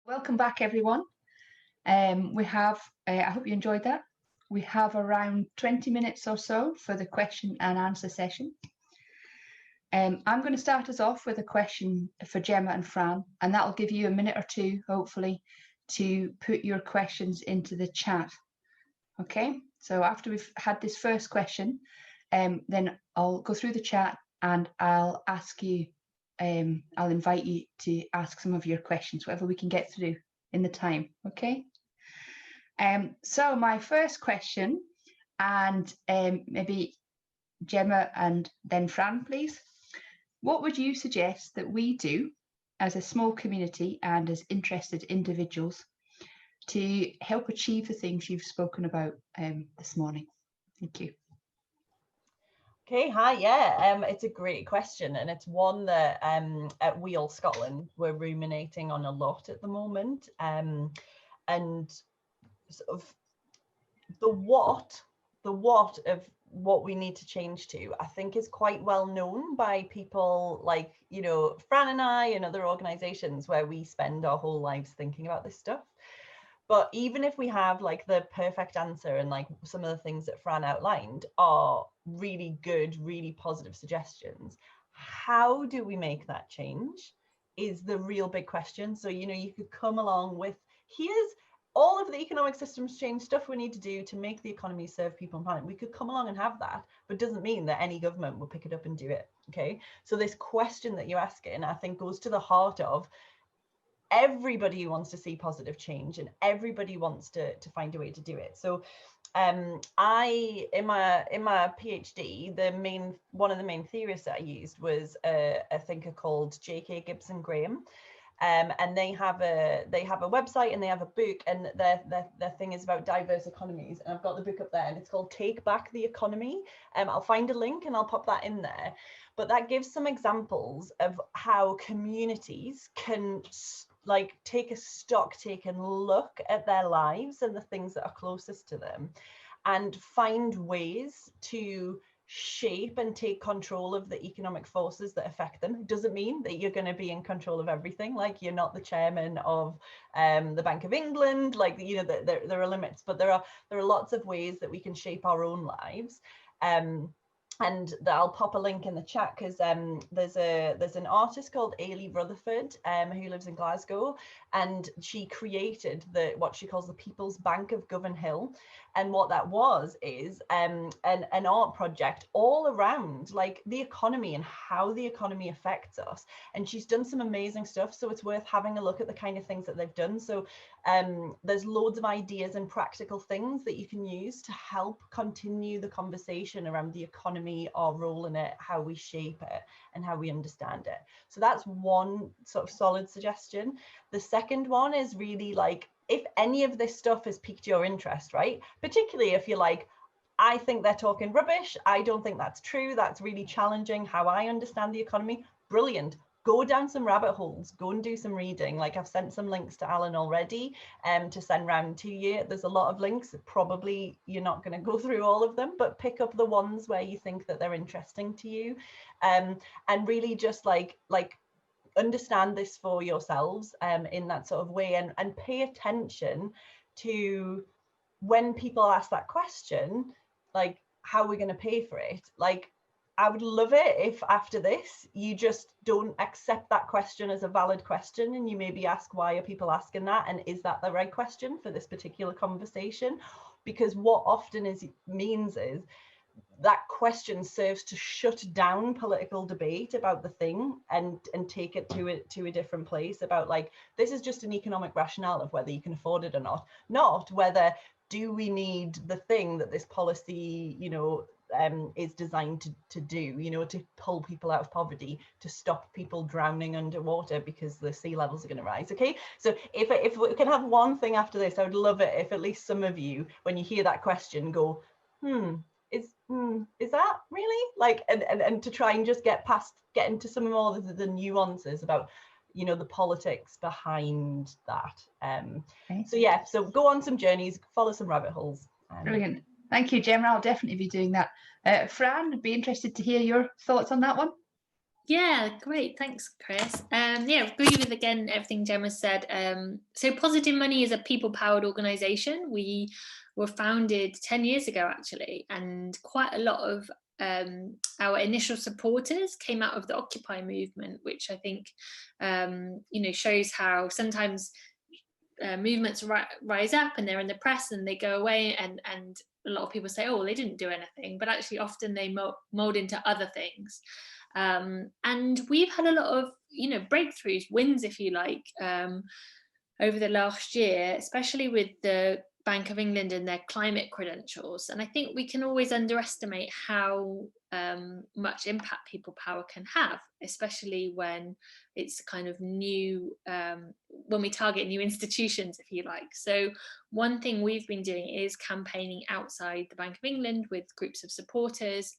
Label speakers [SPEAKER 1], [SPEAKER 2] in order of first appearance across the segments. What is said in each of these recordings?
[SPEAKER 1] Welcome back, everyone. We have, I hope you enjoyed that. We have around 20 minutes or so for the question and answer session. I'm going to start us off with a question for Gemma and Fran, and that'll give you a minute or two, hopefully, to put your questions into the chat. Okay, so after we've had this first question, then I'll go through the chat and I'll ask you, I'll invite you to ask some of your questions, whatever we can get through in the time, okay? So my first question, and maybe Gemma and then Fran, please. What would you suggest that we do as a small community and as interested individuals to help achieve the things you've spoken about this morning? Thank you.
[SPEAKER 2] Okay, hi, yeah, it's a great question, and it's one that at We All Scotland we're ruminating on a lot at the moment, and sort of the what of what we need to change to, I think, is quite well known by people like, you know, Fran and I and other organizations where we spend our whole lives thinking about this stuff. But even if we have like the perfect answer, and like some of the things that Fran outlined are really good, really positive suggestions, how do we make that change is the real big question. So, you know, you could come along with, here's all of the economic systems change stuff we need to do to make the economy serve people and planet. We could come along and have that, but doesn't mean that any government will pick it up and do it. Okay, so this question that you're asking, I think, goes to the heart of everybody wants to see positive change, and everybody wants to find a way to do it. So I in my PhD, one of the main theories that I used was a thinker called J.K. Gibson Graham. And they have a website and they have a book, and their thing is about diverse economies. And I've got the book up there, and it's called Take Back the Economy. I'll find a link and I'll pop that in there. But that gives some examples of how communities can like take a stock take and look at their lives and the things that are closest to them, and find ways to shape and take control of the economic forces that affect them. It doesn't mean that you're going to be in control of everything. Like, you're not the chairman of the Bank of England. Like, you know, there are limits, but there are lots of ways that we can shape our own lives. And I'll pop a link in the chat, because there's an artist called Ailey Rutherford who lives in Glasgow, and she created what she calls the People's Bank of Govan Hill. And what that is an art project all around like the economy and how the economy affects us. And she's done some amazing stuff, so it's worth having a look at the kind of things that they've done. So there's loads of ideas and practical things that you can use to help continue the conversation around the economy, our role in it, how we shape it, and how we understand it. So that's one sort of solid suggestion. The second one is really like, if any of this stuff has piqued your interest, right? Particularly if you're like, I think they're talking rubbish, I don't think that's true, that's really challenging how I understand the economy. Brilliant. Go down some rabbit holes, go and do some reading. Like, I've sent some links to Alan already to send round to you. There's a lot of links. Probably you're not going to go through all of them, but pick up the ones where you think that they're interesting to you, and really just like understand this for yourselves in that sort of way, and pay attention to when people ask that question, like, how are we going to pay for it? Like, I would love it if after this you just don't accept that question as a valid question, and you maybe ask, why are people asking that, and is that the right question for this particular conversation? Because what often means is that question serves to shut down political debate about the thing and take it to a different place about, like, this is just an economic rationale of whether you can afford it or not whether do we need the thing that this policy, you know, is designed to do, you know, to pull people out of poverty, to stop people drowning underwater because the sea levels are going to rise. Okay, so if we can have one thing after this, I would love it if at least some of you, when you hear that question, go, is that really, like, and to try and just get into some more of the nuances about, you know, the politics behind that.
[SPEAKER 1] Okay.
[SPEAKER 2] So yeah, so go on some journeys, follow some rabbit holes.
[SPEAKER 1] Brilliant. Thank you, Gemma. I'll definitely be doing that. Fran, I'd be interested to hear your thoughts on that one.
[SPEAKER 3] Yeah, great. Thanks, Chris. Yeah, agree with again everything Gemma said. So Positive Money is a people-powered organisation. We were founded 10 years ago, actually, and quite a lot of our initial supporters came out of the Occupy movement, which I think shows how sometimes movements rise up and they're in the press and they go away, and a lot of people say, oh, they didn't do anything, but actually often they mold into other things. And we've had a lot of breakthroughs, wins if you like, over the last year, especially with the Bank of England and their climate credentials. And I think we can always underestimate how much impact people power can have, especially when it's kind of new, when we target new institutions, if you like. So one thing we've been doing is campaigning outside the Bank of England with groups of supporters,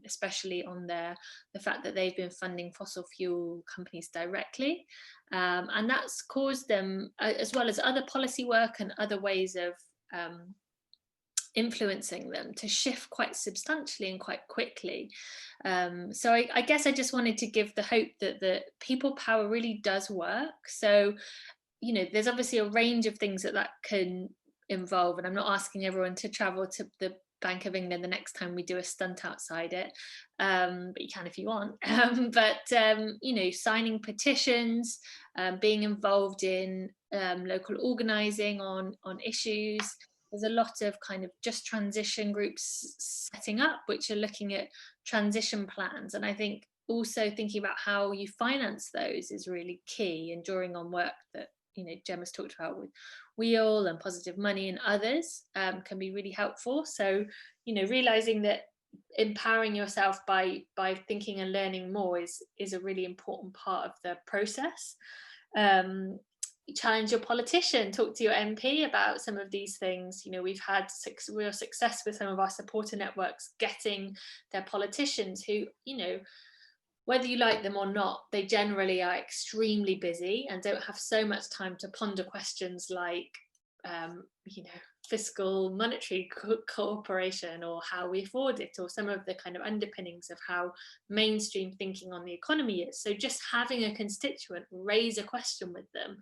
[SPEAKER 3] especially on the fact that they've been funding fossil fuel companies directly. And that's caused them, as well as other policy work and other ways of influencing them, to shift quite substantially and quite quickly. So I guess I just wanted to give the hope that the people power really does work. So, there's obviously a range of things that can involve, and I'm not asking everyone to travel to the Bank of England the next time we do a stunt outside it, but you can if you want. Signing petitions, being involved in local organising on issues. There's a lot of kind of just transition groups setting up, which are looking at transition plans. And I think also thinking about how you finance those is really key, and drawing on work that Gemma's talked about with Wheel and Positive Money and others can be really helpful. So, realizing that empowering yourself by thinking and learning more is a really important part of the process. Challenge your politician, talk to your MP about some of these things. We've had real success with some of our supporter networks getting their politicians who, whether you like them or not, they generally are extremely busy and don't have so much time to ponder questions like, fiscal monetary cooperation, or how we afford it, or some of the kind of underpinnings of how mainstream thinking on the economy is. So just having a constituent raise a question with them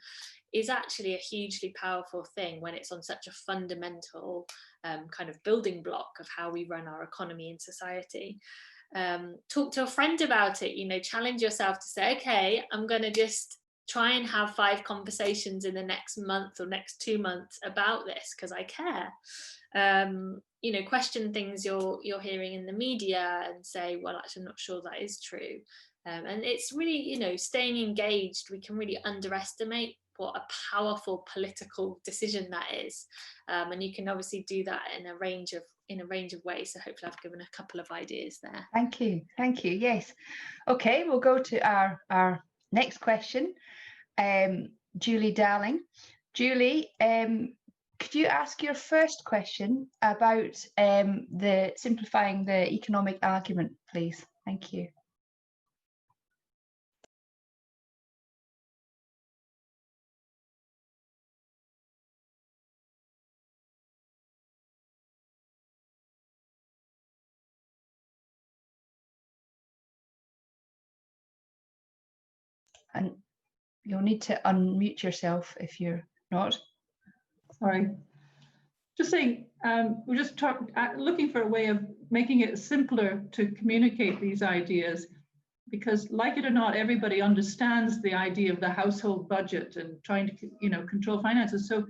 [SPEAKER 3] is actually a hugely powerful thing when it's on such a fundamental kind of building block of how we run our economy and society. Talk to a friend about it, challenge yourself to say, okay, I'm going to just try and have 5 conversations in the next month or next 2 months about this because I care. Question things you're hearing in the media and say, well, actually, I'm not sure that is true. And it's really, staying engaged. We can really underestimate what a powerful political decision that is. And you can obviously do that in a range of ways. So hopefully I've given a couple of ideas there.
[SPEAKER 1] Thank you. Yes. Okay, we'll go to our next question. Julie Darling. Julie, could you ask your first question about the simplifying the economic argument, please? Thank you. And you'll need to unmute yourself if you're not.
[SPEAKER 4] Sorry. Just saying, we're just looking for a way of making it simpler to communicate these ideas, because like it or not, everybody understands the idea of the household budget and trying to, control finances. So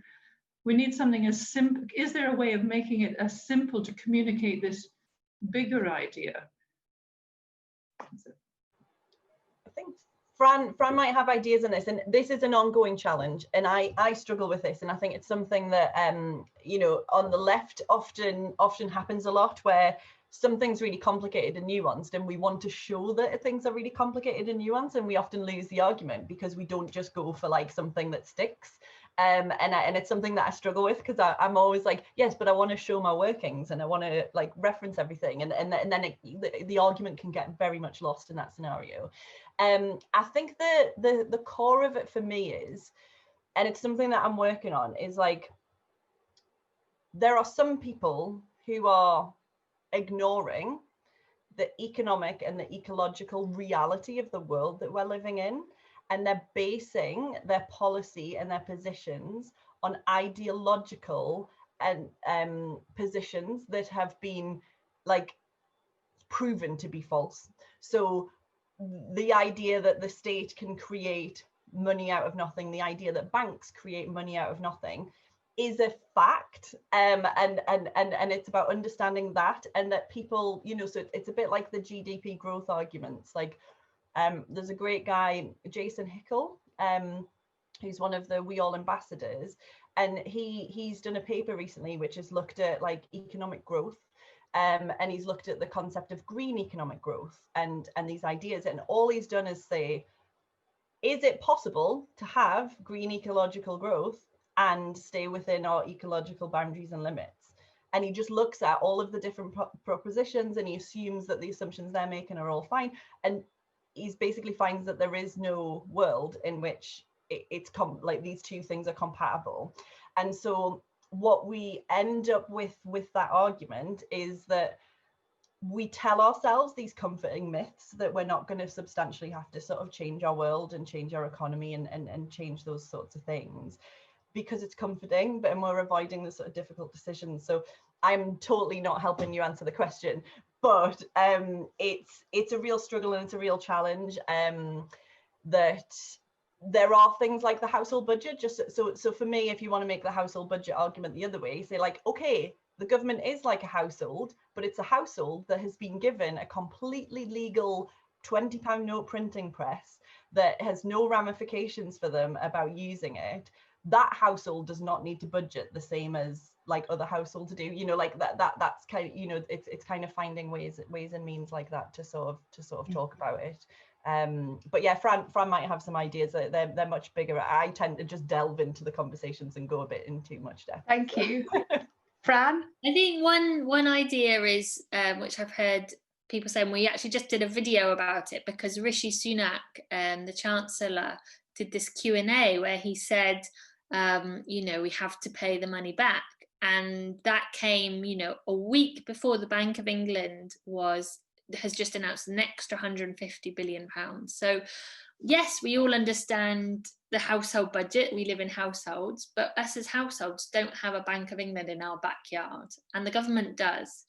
[SPEAKER 4] we need something as simple. Is there a way of making it as simple to communicate this bigger idea?
[SPEAKER 2] I think Fran might have ideas on this, and this is an ongoing challenge, and I struggle with this, and I think it's something that on the left often happens a lot, where something's really complicated and nuanced, and we want to show that things are really complicated and nuanced, and we often lose the argument because we don't just go for like something that sticks. And it's something that I struggle with, because I'm always like, yes, but I want to show my workings and I want to like reference everything, and then the argument can get very much lost in that scenario. I think the core of it for me is, and it's something that I'm working on, is like, there are some people who are ignoring the economic and the ecological reality of the world that we're living in, and they're basing their policy and their positions on ideological and positions that have been like proven to be false. So the idea that the state can create money out of nothing, the idea that banks create money out of nothing, is a fact, and it's about understanding that, and that people, you know, so it's a bit like the GDP growth arguments. Like there's a great guy, Jason Hickel, who's one of the We All ambassadors, and he's done a paper recently which has looked at like economic growth, and he's looked at the concept of green economic growth and these ideas, and all he's done is say, is it possible to have green ecological growth and stay within our ecological boundaries and limits? And he just looks at all of the different propositions, and he assumes that the assumptions they're making are all fine, and he's basically finds that there is no world in which it's like these two things are compatible. And so what we end up with that argument is that we tell ourselves these comforting myths that we're not going to substantially have to sort of change our world and change our economy and change those sorts of things because it's comforting, but we're avoiding the sort of difficult decisions. So I'm totally not helping you answer the question, but it's a real struggle and it's a real challenge, that there are things like the household budget. Just so for me, if you want to make the household budget argument the other way, say like, okay, the government is like a household, but it's a household that has been given a completely legal £20 note printing press that has no ramifications for them about using it. That household does not need to budget the same as like other households do, you know, like that's kind of, you know, it's kind of finding ways and means like that to sort of talk about it. But yeah, Fran might have some ideas. They're much bigger. I tend to just delve into the conversations and go a bit in too much depth.
[SPEAKER 1] Thank you. Fran?
[SPEAKER 3] I think one idea is, which I've heard people saying, we actually just did a video about it because Rishi Sunak, the Chancellor, did this Q&A where he said, you know, we have to pay the money back. And that came, you know, a week before the Bank of England has just announced an extra £150 billion. So yes, we all understand the household budget. We live in households, but us as households don't have a Bank of England in our backyard, and the government does.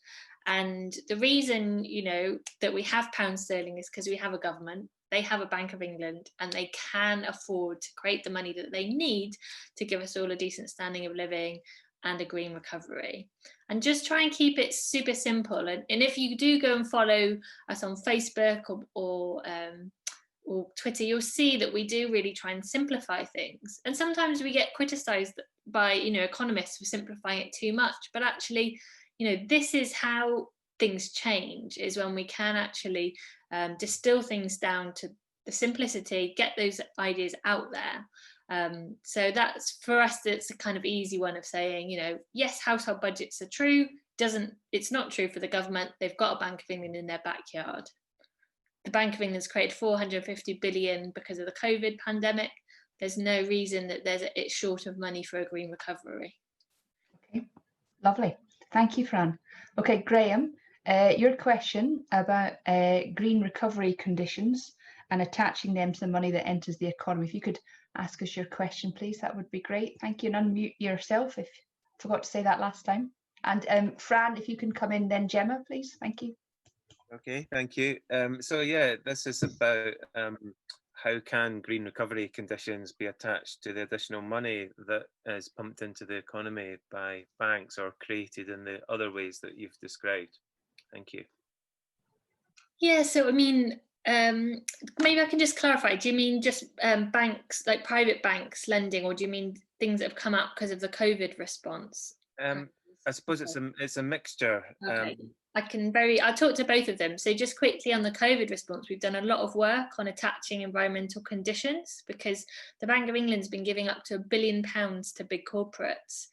[SPEAKER 3] And the reason, you know, that we have pound sterling is because we have a government, they have a Bank of England, and they can afford to create the money that they need to give us all a decent standing of living and a green recovery. And just try and keep it super simple. And if you do go and follow us on Facebook or Twitter, you'll see that we do really try and simplify things. And sometimes we get criticized by, you know, economists for simplifying it too much. But actually, you know, this is how things change, is when we can actually distill things down to the simplicity, get those ideas out there. So that's, for us, it's a kind of easy one of saying, you know, yes, household budgets are true. It's not true for the government. They've got a Bank of England in their backyard. The Bank of England's created 450 billion because of the COVID pandemic. There's no reason that it's short of money for a green recovery.
[SPEAKER 1] Okay, lovely. Thank you, Fran. Okay, Graham, your question about green recovery conditions and attaching them to the money that enters the economy. If you could ask us your question, please, that would be great. Thank you. And unmute yourself if I forgot to say that last time. And Fran, if you can come in then, Gemma, please. Thank you.
[SPEAKER 5] Okay, thank you. So yeah, this is about how can green recovery conditions be attached to the additional money that is pumped into the economy by banks or created in the other ways that you've described. Thank you.
[SPEAKER 3] Yeah, so I mean, maybe I can just clarify. Do you mean just banks, like private banks lending, or do you mean things that have come up because of the COVID response?
[SPEAKER 5] I suppose it's a mixture.
[SPEAKER 3] Okay. I'll talk to both of them. So just quickly on the COVID response, we've done a lot of work on attaching environmental conditions, because the Bank of England's been giving up to £1 billion to big corporates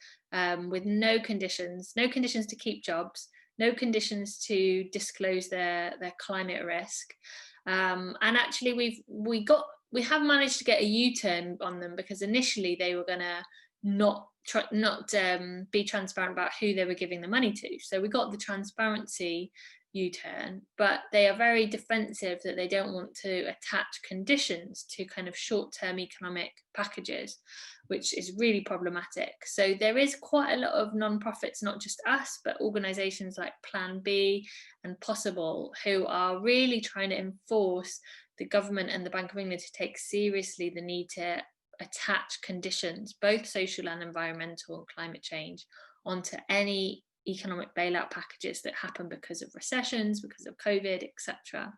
[SPEAKER 3] with no conditions to keep jobs, no conditions to disclose their climate risk. And actually we have managed to get a U-turn on them, because initially they were going to not be transparent about who they were giving the money to. So we got the transparency, U-turn, but they are very defensive that they don't want to attach conditions to kind of short-term economic packages, which is really problematic. So there is quite a lot of non-profits, not just us, but organisations like Plan B and Possible, who are really trying to enforce the government and the Bank of England to take seriously the need to attach conditions, both social and environmental and climate change, onto any economic bailout packages that happen because of recessions, because of COVID, etc.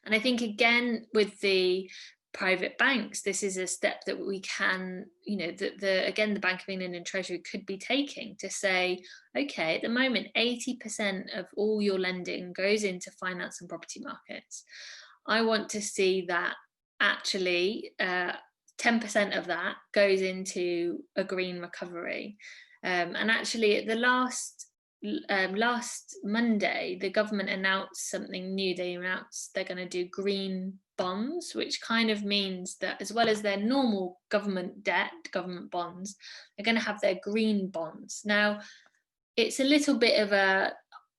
[SPEAKER 3] And I think, again, with the private banks, this is a step that we can, again, the Bank of England and Treasury could be taking to say, okay, at the moment, 80% of all your lending goes into finance and property markets. I want to see that actually 10% of that goes into a green recovery. And actually, at the last Monday, the government announced something new. They announced they're going to do green bonds, which kind of means that as well as their normal government debt, government bonds, they're going to have their green bonds. Now, it's a little bit of a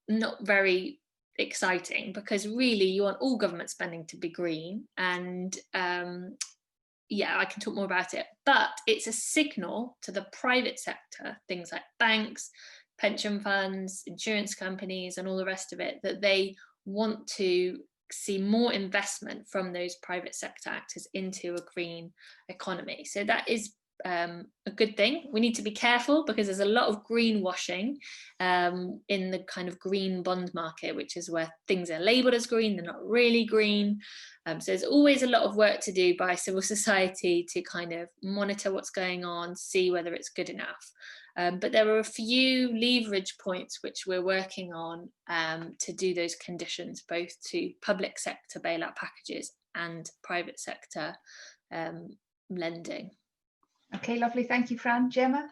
[SPEAKER 3] not very exciting, because really you want all government spending to be green, and I can talk more about it, but it's a signal to the private sector, things like banks, pension funds, insurance companies, and all the rest of it, that they want to see more investment from those private sector actors into a green economy. So that is a good thing. We need to be careful, because there's a lot of greenwashing in the kind of green bond market, which is where things are labelled as green, they're not really green. So there's always a lot of work to do by civil society to kind of monitor what's going on, see whether it's good enough. But there are a few leverage points which we're working on to do those conditions, both to public sector bailout packages and private sector lending.
[SPEAKER 1] Okay, lovely. Thank you, Fran. Gemma?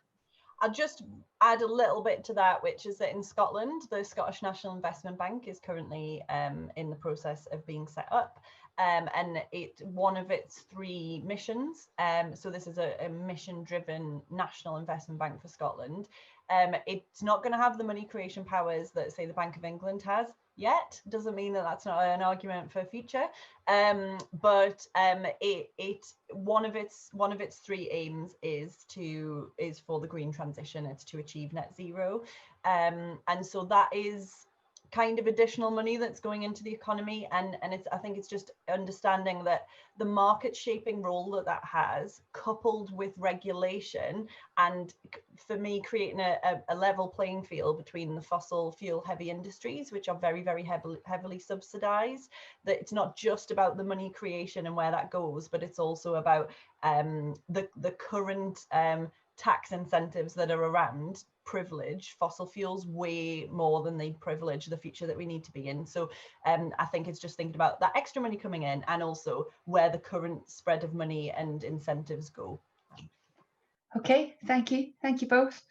[SPEAKER 2] I'll just add a little bit to that, which is that in Scotland, the Scottish National Investment Bank is currently in the process of being set up. And one of its 3 missions, so this is a mission-driven national investment bank for Scotland. It's not going to have the money creation powers that, say, the Bank of England has yet. Doesn't mean that that's not an argument for future. But one of its 3 aims is for the green transition. It's to achieve net zero, and so that is kind of additional money that's going into the economy, and I think it's just understanding that the market shaping role that has, coupled with regulation, and for me creating a level playing field between the fossil fuel heavy industries, which are very, very heavily subsidized, that it's not just about the money creation and where that goes, but it's also about the current tax incentives that are around privilege fossil fuels way more than they privilege the future that we need to be in. So I think it's just thinking about that extra money coming in, and also where the current spread of money and incentives go.
[SPEAKER 1] Okay, thank you both.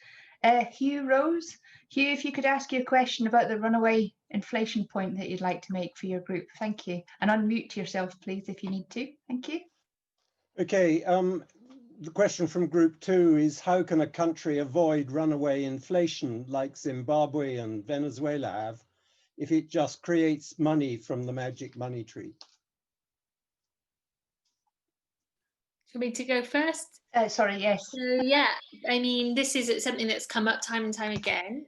[SPEAKER 1] Hugh Rose. Hugh, if you could ask your question about the runaway inflation point that you'd like to make for your group. Thank you. And unmute yourself, please, if you need to. Thank you.
[SPEAKER 6] Okay, the question from group 2 is, how can a country avoid runaway inflation like Zimbabwe and Venezuela have if it just creates money from the magic money tree?
[SPEAKER 3] For me to go first?
[SPEAKER 1] Sorry, yes.
[SPEAKER 3] So yeah, I mean, this is something that's come up time and time again.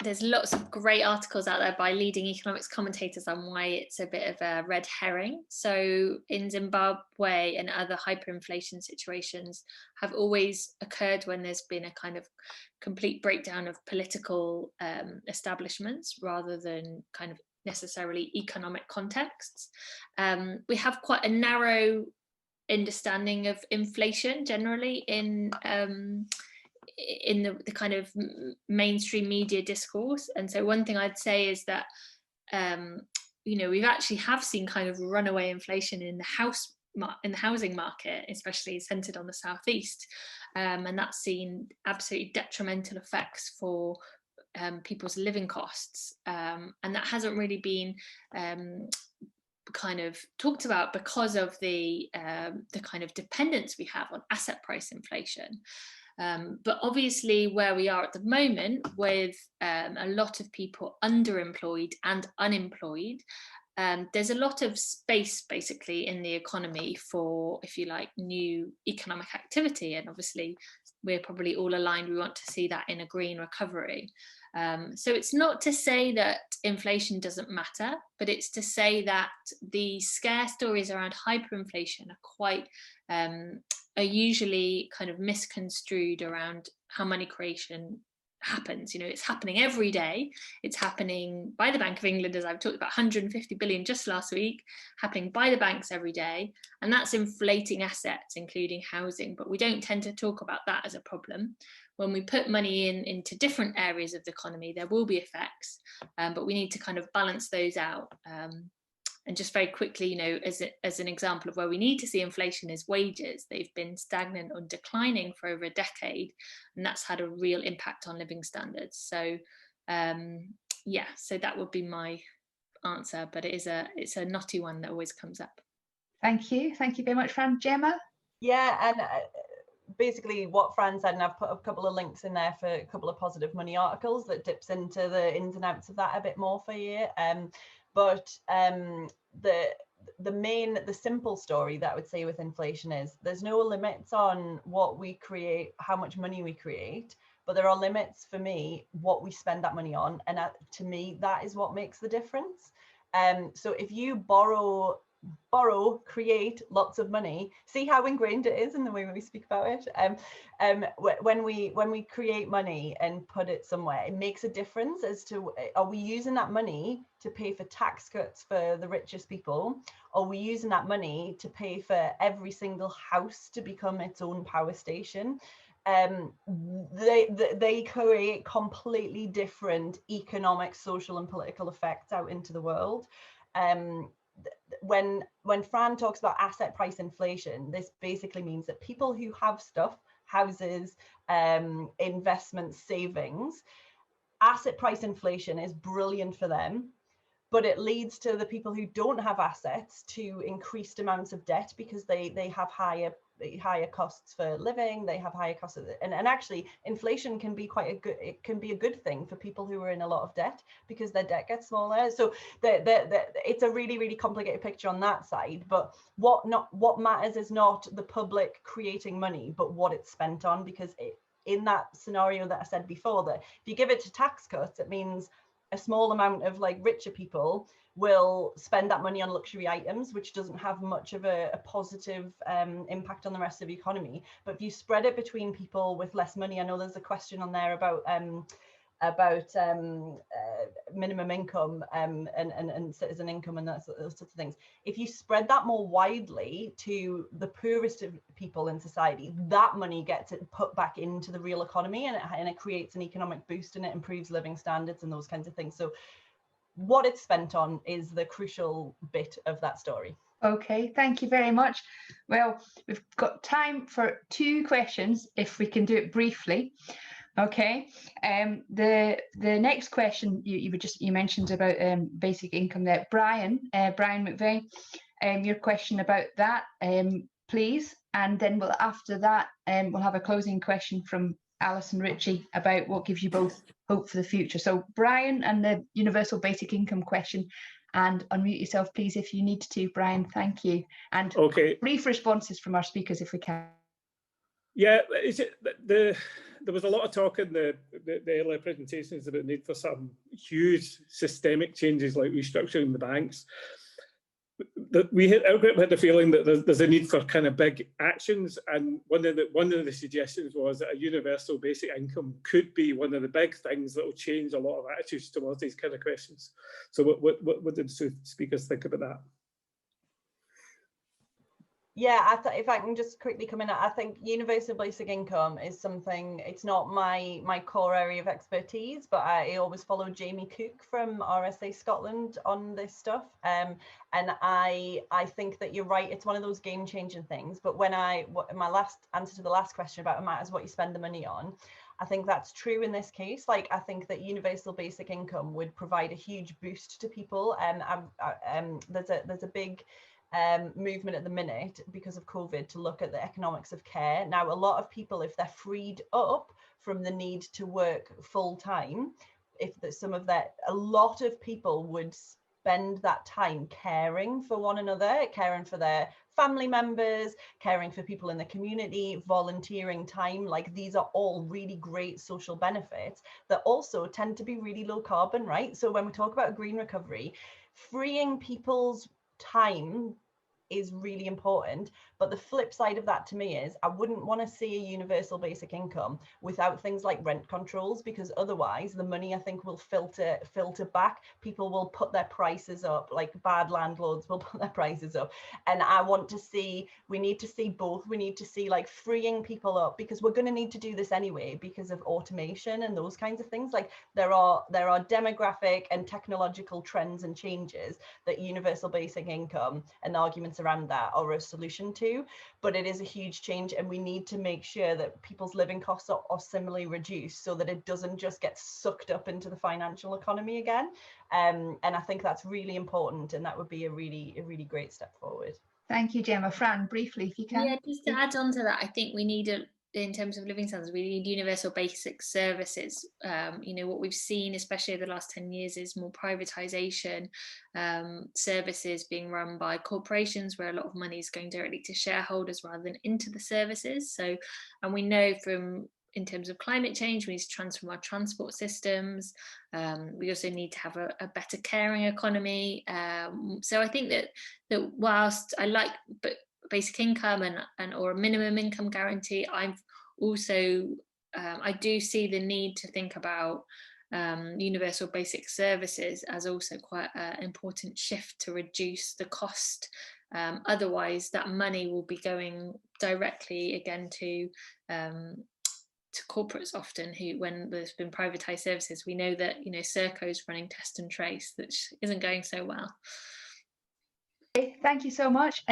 [SPEAKER 3] There's lots of great articles out there by leading economics commentators on why it's a bit of a red herring. So in Zimbabwe and other hyperinflation situations have always occurred when there's been a kind of complete breakdown of political establishments rather than kind of necessarily economic contexts. We have quite a narrow understanding of inflation generally in the kind of mainstream media discourse, and so one thing I'd say is that we've actually have seen kind of runaway inflation in the housing market, especially centered on the southeast, and that's seen absolutely detrimental effects for people's living costs, and that hasn't really been kind of talked about because of the kind of dependence we have on asset price inflation. But obviously where we are at the moment with a lot of people underemployed and unemployed, there's a lot of space basically in the economy for, if you like, new economic activity. And obviously we're probably all aligned, we want to see that in a green recovery. So it's not to say that inflation doesn't matter, but it's to say that the scare stories around hyperinflation are usually kind of misconstrued around how money creation happens. You know, it's happening every day. It's happening by the Bank of England, as I've talked about, 150 billion just last week, happening by the banks every day, and that's inflating assets, including housing. But we don't tend to talk about that as a problem. When we put money into different areas of the economy, there will be effects, but we need to kind of balance those out. And just very quickly, you know, as an example of where we need to see inflation is wages. They've been stagnant or declining for over a decade, and that's had a real impact on living standards. So yeah, so that would be my answer, but it's a knotty one that always comes up.
[SPEAKER 1] Thank you very much, Fran. Gemma?
[SPEAKER 2] Yeah, and basically what Fran said, and I've put a couple of links in there for a couple of positive money articles that dips into the ins and outs of that a bit more for you. But the simple story that I would say with inflation is there's no limits on what we create, how much money we create, but there are limits for me what we spend that money on, and to me that is what makes the difference. So if you borrow, create lots of money, see how ingrained it is in the way we speak about it. When we create money and put it somewhere, it makes a difference as to, are we using that money to pay for tax cuts for the richest people? Or are we using that money to pay for every single house to become its own power station? They create completely different economic, social and political effects out into the world. When Fran talks about asset price inflation, this basically means that people who have stuff, houses, investments, savings, asset price inflation is brilliant for them, but it leads to the people who don't have assets to increased amounts of debt because they have higher costs for living, they have higher costs and actually inflation can be a good thing for people who are in a lot of debt because their debt gets smaller. So it's a really, really complicated picture on that side. But what matters is not the public creating money, but what it's spent on, because in that scenario that I said before, that if you give it to tax cuts, it means a small amount of like richer people will spend that money on luxury items, which doesn't have much of a positive impact on the rest of the economy. But if you spread it between people with less money, I know there's a question on there about minimum income and citizen income and those sorts of things. If you spread that more widely to the poorest of people in society, that money gets put back into the real economy, and it creates an economic boost, and it improves living standards and those kinds of things. So what it's spent on is the crucial bit of that story.
[SPEAKER 1] Okay, thank you very much. Well, we've got time for 2 questions, if we can do it briefly. Okay, the next question you mentioned about basic income there, Brian McVeigh, your question about that, please, and then after that we'll have a closing question from Alison Ritchie about what gives you both hope for the future. So Brian, and the universal basic income question, and unmute yourself please if you need to, Brian. Thank you. And okay, brief responses from our speakers if we can.
[SPEAKER 7] Yeah, there was a lot of talk in the earlier presentations about the need for some huge systemic changes like restructuring the banks. Our group had the feeling that there's a need for kind of big actions, and one of the suggestions was that a universal basic income could be one of the big things that will change a lot of attitudes towards these kind of questions. So what did the speakers think about that?
[SPEAKER 2] Yeah, if I can just quickly come in, I think universal basic income is something, it's not my core area of expertise, but I always follow Jamie Cook from RSA Scotland on this stuff. And I think that you're right, it's one of those game-changing things. But my last answer to the last question about it matters what you spend the money on, I think that's true in this case. Like, I think that universal basic income would provide a huge boost to people. And there's a big movement at the minute because of COVID to look at the economics of care. Now, a lot of people, if they're freed up from the need to work full time, a lot of people would spend that time caring for one another, caring for their family members, caring for people in the community, volunteering time. Like, these are all really great social benefits that also tend to be really low carbon, right? So when we talk about green recovery, freeing people's time is really important. But the flip side of that to me is I wouldn't want to see a universal basic income without things like rent controls, because otherwise the money, I think, will filter back. People will put their prices up, like bad landlords will put their prices up. And I want to see, we need to see both. We need to see like freeing people up, because we're going to need to do this anyway because of automation and those kinds of things. Like there are demographic and technological trends and changes that universal basic income and the arguments around that are a solution to, but it is a huge change, and we need to make sure that people's living costs are similarly reduced so that it doesn't just get sucked up into the financial economy again. And I think that's really important, and that would be a really great step forward.
[SPEAKER 1] Thank you, Gemma. Fran, briefly, if you can.
[SPEAKER 3] Yeah, just to add on to that, I think we need in terms of living standards, we need universal basic services. You know, what we've seen, especially over the last 10 years, is more privatization, services being run by corporations where a lot of money is going directly to shareholders rather than into the services. So, and we know from, in terms of climate change, we need to transform our transport systems. We also need to have a better caring economy. So I think that whilst I like basic income and or a minimum income guarantee, I've also I do see the need to think about universal basic services as also quite an important shift to reduce the cost. Otherwise, that money will be going directly again to corporates often, who, when there's been privatized services, we know that, you know, Serco's running test and trace, which isn't going so well.
[SPEAKER 1] Thank you so much.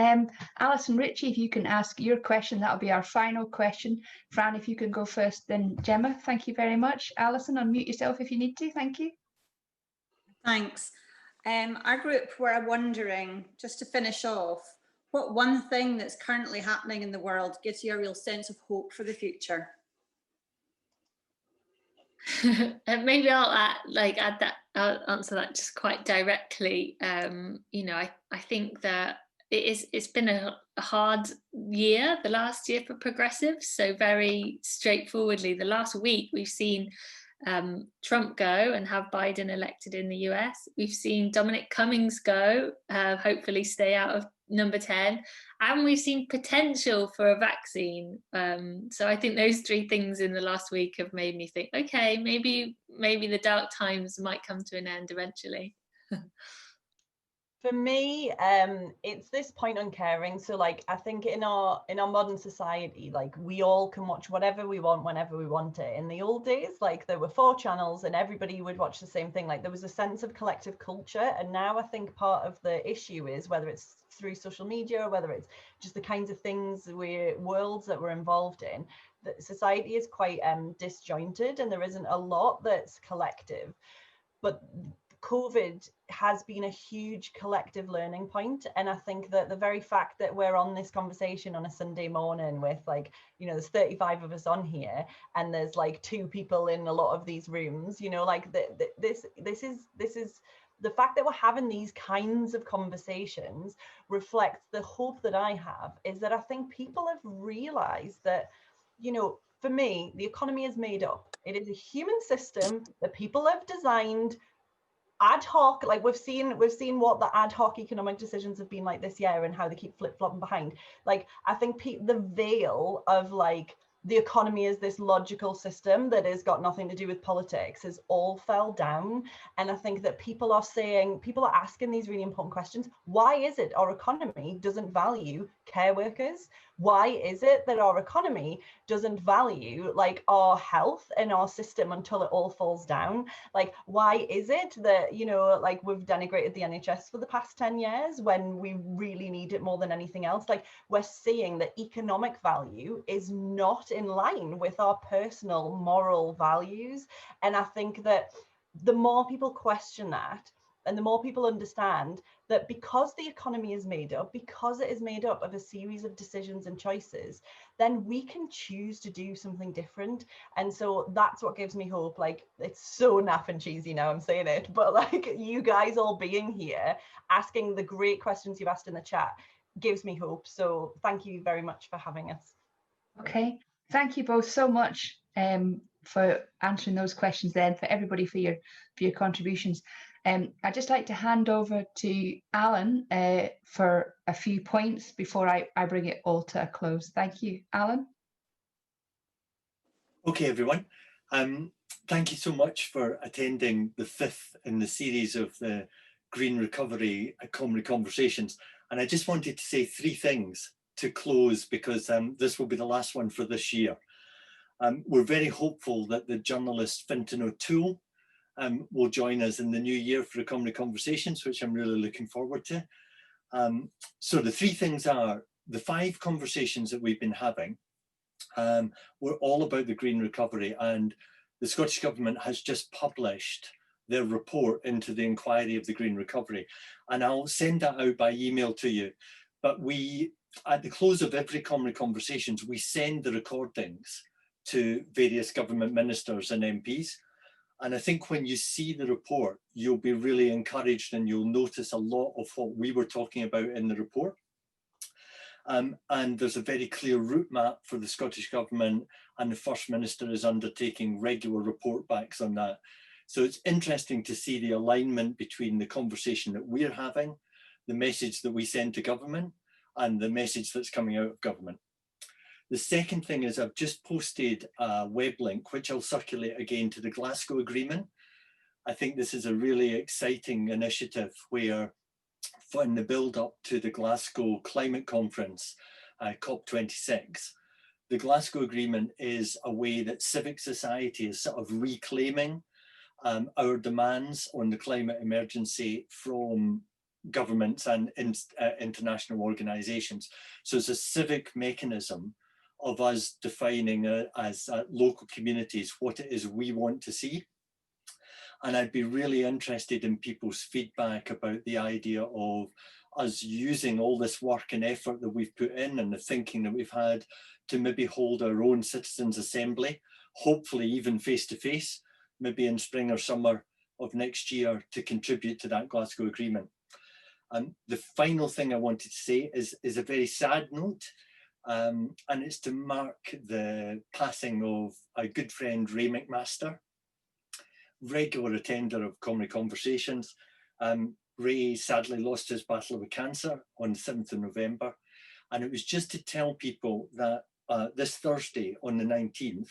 [SPEAKER 1] Alison, Richie, if you can ask your question, that'll be our final question. Fran, if you can go first, then Gemma. Thank you very much. Alison, unmute yourself if you need to. Thank you.
[SPEAKER 8] Thanks. Our group were wondering, just to finish off, what one thing that's currently happening in the world gives you a real sense of hope for the future?
[SPEAKER 3] Maybe I'll answer that just quite directly. You know, I think that it's been a hard year, the last year for progressives. So very straightforwardly, the last week we've seen Trump go and have Biden elected in the US. We've seen Dominic Cummings go, hopefully stay out of number 10, and we've seen potential for a vaccine. So I think those three things in the last week have made me think, okay, maybe the dark times might come to an end eventually.
[SPEAKER 2] For me, it's this point on caring. So like, I think in our modern society, like we all can watch whatever we want whenever we want it. In the old days, like there were 4 channels and everybody would watch the same thing. Like there was a sense of collective culture. And now I think part of the issue is, whether it's through social media or whether it's just the kinds of things, worlds that we're involved in, that society is quite disjointed, and there isn't a lot that's collective. But COVID has been a huge collective learning point, and I think that the very fact that we're on this conversation on a Sunday morning with, like, you know, there's 35 of us on here and there's like 2 people in a lot of these rooms, you know, like this is the fact that we're having these kinds of conversations reflects the hope that I have, is that I think people have realized that, you know, for me, the economy is made up. It is a human system that people have designed ad hoc. Like we've seen what the ad hoc economic decisions have been like this year and how they keep flip-flopping behind. Like I think the veil of like the economy is this logical system that has got nothing to do with politics has all fell down. And I think that people are asking these really important questions. Why is it our economy doesn't value care workers? Why is it that our economy doesn't value like our health and our system until it all falls down? Like, why is it that, you know, like we've denigrated the NHS for the past 10 years when we really need it more than anything else? Like we're seeing that economic value is not in line with our personal moral values. And I think that the more people question that, and the more people understand that because the economy is made up, because it is made up of a series of decisions and choices, then we can choose to do something different. And so that's what gives me hope. Like, it's so naff and cheesy now I'm saying it, but like, you guys all being here, asking the great questions you've asked in the chat gives me hope. So thank you very much for having us.
[SPEAKER 1] Okay, thank you both so much for answering those questions then, for everybody for your contributions. I'd just like to hand over to Alan for a few points before I bring it all to a close. Thank you, Alan.
[SPEAKER 9] Okay, everyone. Thank you so much for attending the 5th in the series of the Green Recovery Comrie Conversations. And I just wanted to say 3 things to close, because this will be the last one for this year. We're very hopeful that the journalist Fintan O'Toole will join us in the new year for the Comrie Conversations, which I'm really looking forward to. So the 3 things are, the 5 conversations that we've been having were all about the green recovery, and the Scottish Government has just published their report into the inquiry of the green recovery. And I'll send that out by email to you. But we, at the close of every Comrie Conversations, we send the recordings to various government ministers and MPs. And I think when you see the report, you'll be really encouraged, and you'll notice a lot of what we were talking about in the report. And there's a very clear route map for the Scottish Government, and the First Minister is undertaking regular report backs on that. So it's interesting to see the alignment between the conversation that we're having, the message that we send to government, and the message that's coming out of government. The second thing is, I've just posted a web link, which I'll circulate again, to the Glasgow Agreement. I think this is a really exciting initiative where, in the build up to the Glasgow Climate Conference, COP26, the Glasgow Agreement is a way that civic society is sort of reclaiming our demands on the climate emergency from governments and international organisations. So it's a civic mechanism of us defining as local communities what it is we want to see. And I'd be really interested in people's feedback about the idea of us using all this work and effort that we've put in, and the thinking that we've had, to maybe hold our own citizens' assembly, hopefully even face to face, maybe in spring or summer of next year, to contribute to that Glasgow Agreement. And the final thing I wanted to say is a very sad note, and it's to mark the passing of a good friend, Ray McMaster, regular attender of Comrie Conversations. Ray sadly lost his battle with cancer on the 7th of November. And it was just to tell people that this Thursday on the 19th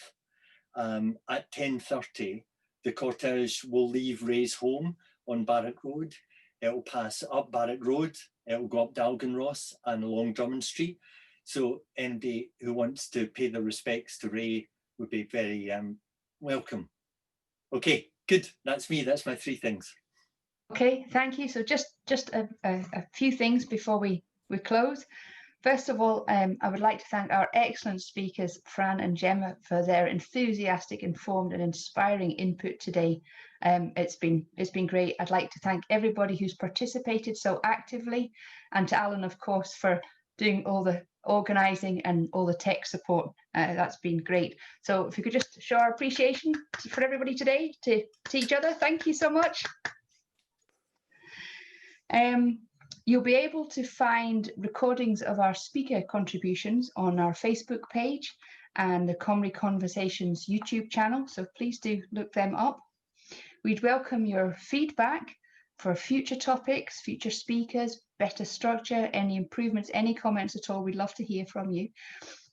[SPEAKER 9] at 10:30, the cortege will leave Ray's home on Barrack Road. It'll pass up Barrack Road, it'll go up Dalganross and along Drummond Street. So anybody who wants to pay their respects to Ray would be very welcome. Okay, good, that's me, that's my 3 things.
[SPEAKER 1] Okay, thank you. So just a few things before we close. First of all, I would like to thank our excellent speakers, Fran and Gemma, for their enthusiastic, informed and inspiring input today. It's been great. I'd like to thank everybody who's participated so actively, and to Alan, of course, for doing all the organising and all the tech support. That's been great. So if you could just show our appreciation for everybody today, to each other. Thank you so much. You'll be able to find recordings of our speaker contributions on our Facebook page and the Comrie Conversations YouTube channel, so please do look them up. We'd welcome your feedback for future topics, future speakers, better structure, any improvements, any comments at all. We'd love to hear from you.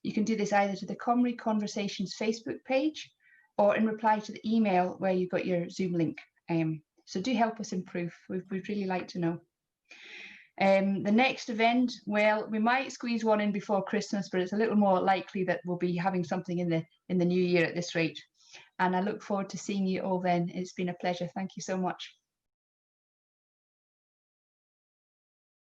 [SPEAKER 1] You can do this either to the Comrie Conversations Facebook page or in reply to the email where you've got your Zoom link. So do help us improve. We'd really like to know. The next event, well, we might squeeze one in before Christmas, but it's a little more likely that we'll be having something in the new year at this rate. And I look forward to seeing you all then. It's been a pleasure. Thank you so much.